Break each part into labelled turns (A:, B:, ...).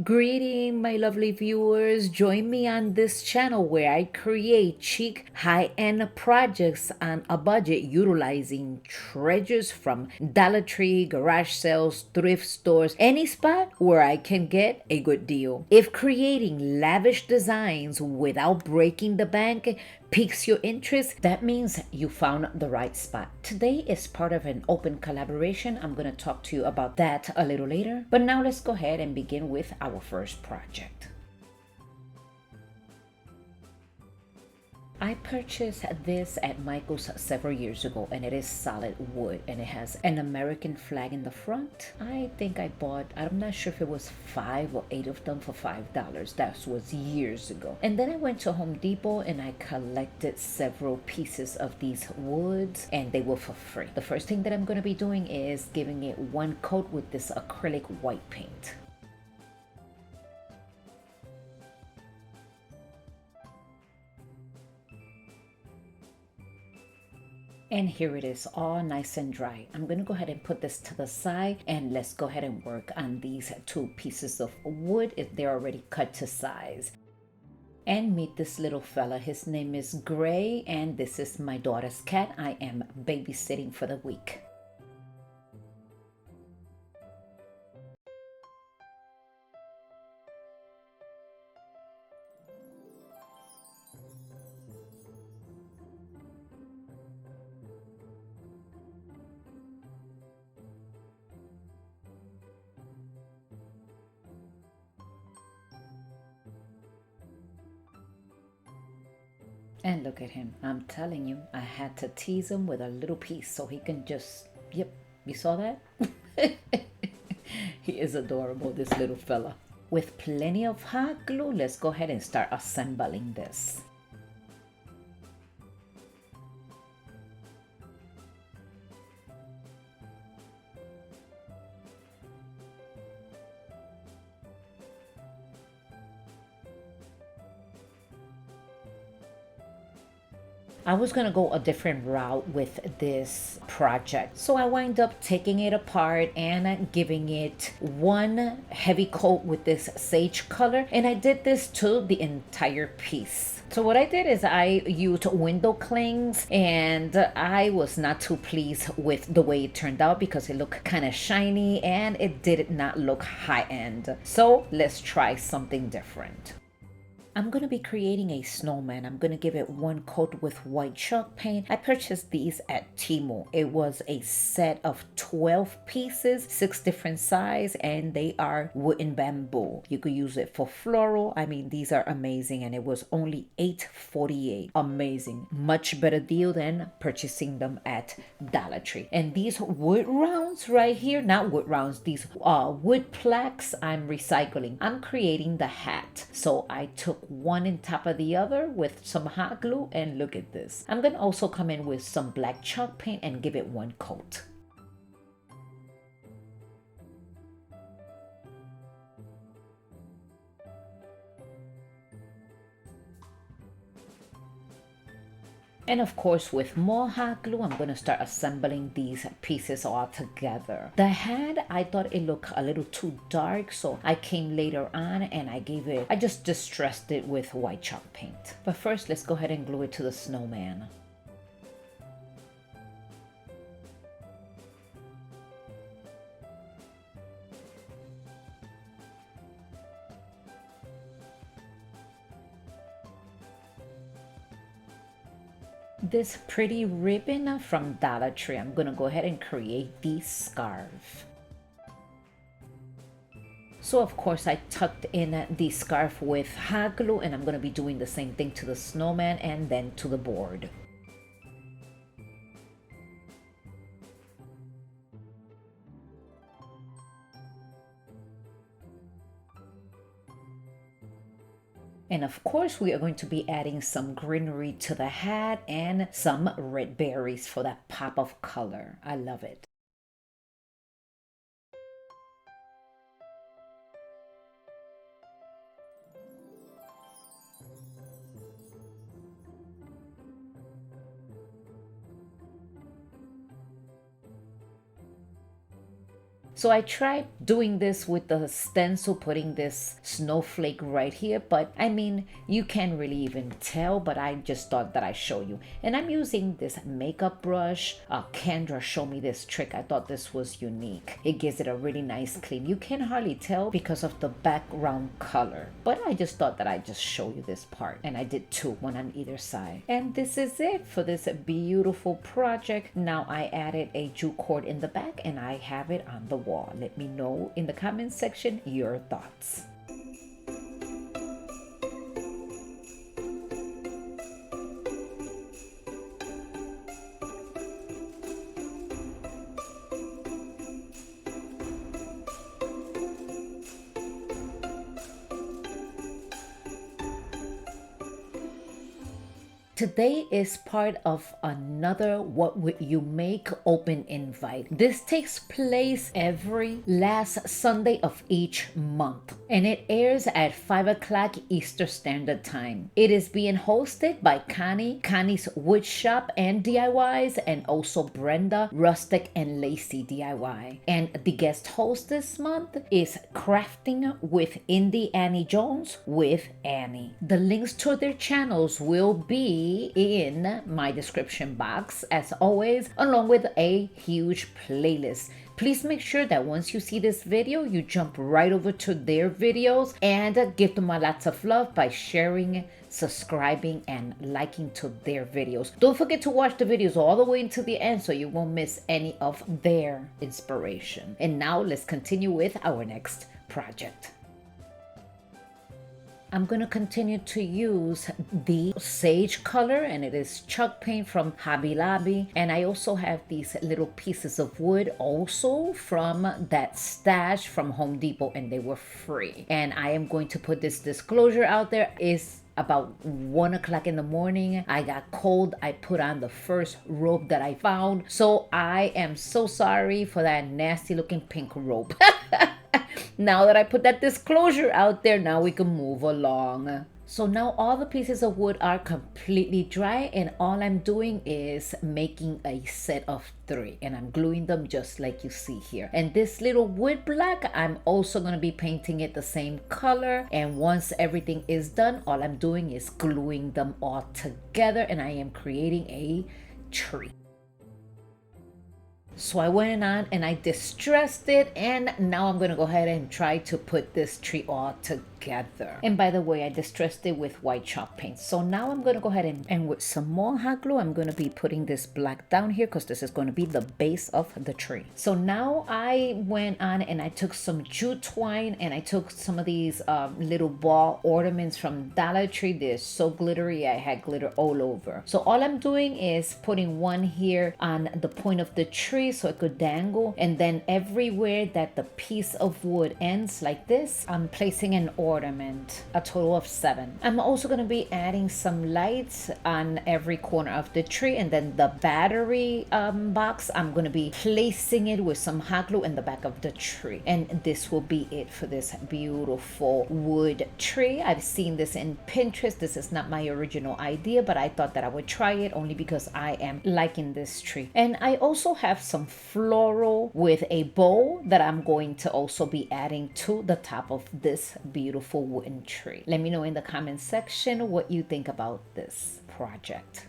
A: Greeting, my lovely viewers. Join me on this channel where I create chic, high-end projects on a budget utilizing treasures from Dollar Tree, garage sales, thrift stores, any spot where I can get a good deal. If creating lavish designs without breaking the bank piques your interest, that means you found the right spot. Today is part of an open collaboration. I'm going to talk to you about that a little later. But now let's go ahead and begin with our first project. I purchased this at Michael's several years ago, and it is solid wood and it has an American flag in the front. I think I bought, I'm not sure if it was 5 or 8 of them for $5. That was years ago. And then I went to Home Depot and I collected several pieces of these woods and they were for free. The first thing that I'm going to be doing is giving it one coat with this acrylic white paint. And here it is, all nice and dry. I'm going to go ahead and put this to the side and let's go ahead and work on these 2 pieces of wood if they're already cut to size. And meet this little fella. His name is Gray and this is my daughter's cat. I am babysitting for the week. And look at him. I'm telling you, I had to tease him with a little piece so he can just, yep, you saw that? He is adorable, this little fella. With plenty of hot glue, let's go ahead and start assembling this. I was gonna go a different route with this project. So I wind up taking it apart and giving it one heavy coat with this sage color. And I did this to the entire piece. So what I did is I used window clings and I was not too pleased with the way it turned out because it looked kind of shiny and it did not look high end. So let's try something different. I'm going to be creating a snowman. I'm going to give it one coat with white chalk paint. I purchased these at Temu. It was a set of 12 pieces, 6 different size, and they are wood and bamboo. You could use it for floral. I mean, these are amazing, and it was only $8.48. Amazing. Much better deal than purchasing them at Dollar Tree. And these wood rounds right here, not wood rounds, these wood plaques I'm recycling. I'm creating the hat. So I took one on top of the other with some hot glue and look at this. I'm going to also come in with some black chalk paint and give it one coat. And of course, with more hot glue, I'm going to start assembling these pieces all together. The hat, I thought it looked a little too dark, so I came later on and I just distressed it with white chalk paint. But first, let's go ahead and glue it to the snowman. This pretty ribbon from Dollar Tree. I'm gonna go ahead and create the scarf. So of course I tucked in the scarf with hot glue and I'm gonna be doing the same thing to the snowman and then to the board. And of course, we are going to be adding some greenery to the hat and some red berries for that pop of color. I love it. So I tried doing this with the stencil, putting this snowflake right here, but I mean, you can't really even tell, but I just thought that I show you. And I'm using this makeup brush. Kendra showed me this trick. I thought this was unique. It gives it a really nice clean. You can hardly tell because of the background color, but I just thought that I'd just show you this part. And I did two, one on either side. And this is it for this beautiful project. Now I added a jute cord in the back and I have it on the wall. Let me know in the comment section your thoughts. Today is part of another What Would You Make open invite. This takes place every last Sunday of each month and it airs at 5 o'clock Eastern Standard Time. It is being hosted by Connie's Wood Shop and DIYs, and also Brenda, Rustic and Lacey DIY. And the guest host this month is Crafting with Indie Annie Jones with Annie. The links to their channels will be in my description box as always, along with a huge playlist. Please make sure that once you see this video, you jump right over to their videos and give them a lots of love by sharing, subscribing, and liking to their videos. Don't forget to watch the videos all the way until the end so you won't miss any of their inspiration. And now let's continue with our next project. I'm going to continue to use the sage color, and it is chalk paint from Hobby Lobby. And I also have these little pieces of wood also from that stash from Home Depot, and they were free. And I am going to put this disclosure out there. Is about 1 o'clock in the morning. I got cold. I put on the first robe that I found. So I am so sorry for that nasty looking pink robe. Now that I put that disclosure out there, now we can move along. So now all the pieces of wood are completely dry, and all I'm doing is making a set of 3, and I'm gluing them just like you see here. And this little wood block, I'm also going to be painting it the same color, and once everything is done, all I'm doing is gluing them all together, and I am creating a tree. So I went on and I distressed it, and now I'm going to go ahead and try to put this tree all together. And by the way, I distressed it with white chalk paint. So now I'm going to go ahead and with some more hot glue, I'm going to be putting this black down here because this is going to be the base of the tree. So now I went on and I took some jute twine and I took some of these little ball ornaments from Dollar Tree. They're so glittery. I had glitter all over. So all I'm doing is putting one here on the point of the tree so it could dangle, and then everywhere that the piece of wood ends like this, I'm placing an ornament, a total of 7. I'm also going to be adding some lights on every corner of the tree, and then the battery box, I'm going to be placing it with some hot glue in the back of the tree. And this will be it for this beautiful wood tree. I've seen this in Pinterest. This is not my original idea, but I thought that I would try it only because I am liking this tree. And I also have some floral with a bow that I'm going to also be adding to the top of this beautiful wooden tree. Let me know in the comment section what you think about this project.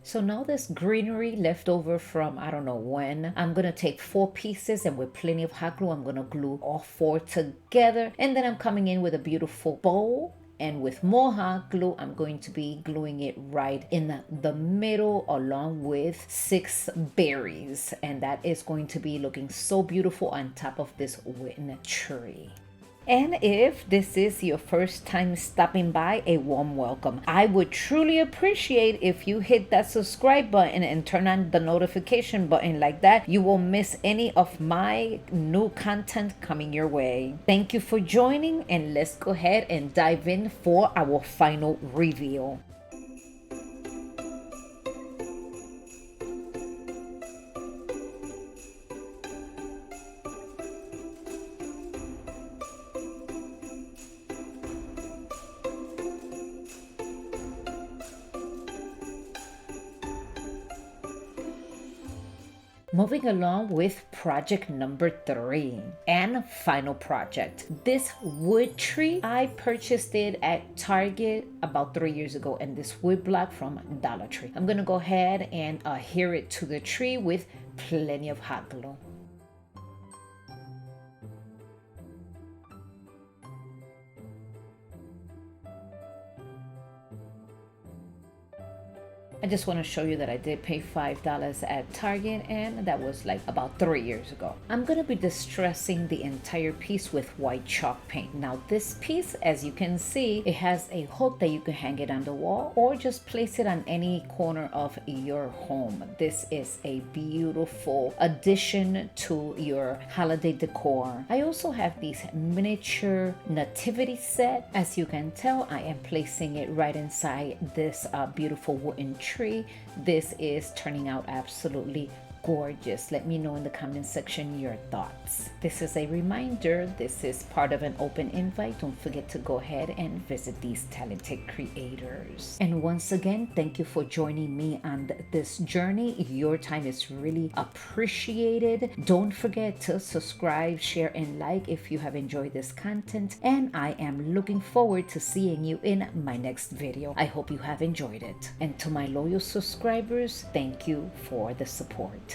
A: So now this greenery left over from I don't know when, I'm going to take 4 pieces, and with plenty of hot glue, I'm going to glue all 4 together. And then I'm coming in with a beautiful bow, and with more hot glue, I'm going to be gluing it right in the middle along with 6 berries. And that is going to be looking so beautiful on top of this wooden tree. And if this is your first time stopping by, a warm welcome. I would truly appreciate if you hit that subscribe button and turn on the notification button. Like that, you won't miss any of my new content coming your way. Thank you for joining, and let's go ahead and dive in for our final reveal. Moving along with project number 3 and final project. This wood tree, I purchased it at Target about 3 years ago, and this wood block from Dollar Tree. I'm gonna go ahead and adhere it to the tree with plenty of hot glue. I just want to show you that I did pay $5 at Target, and that was like about 3 years ago. I'm going to be distressing the entire piece with white chalk paint. Now this piece, as you can see, it has a hook that you can hang it on the wall or just place it on any corner of your home. This is a beautiful addition to your holiday decor. I also have these miniature nativity set. As you can tell, I am placing it right inside this beautiful wooden tree. This is turning out absolutely gorgeous. Let me know in the comment section your thoughts. This is a reminder, this is part of an open invite. Don't forget to go ahead and visit these talented creators. And once again, thank you for joining me on this journey. Your time is really appreciated. Don't forget to subscribe, share, and like if you have enjoyed this content. And I am looking forward to seeing you in my next video. I hope you have enjoyed it. And to my loyal subscribers, thank you for the support.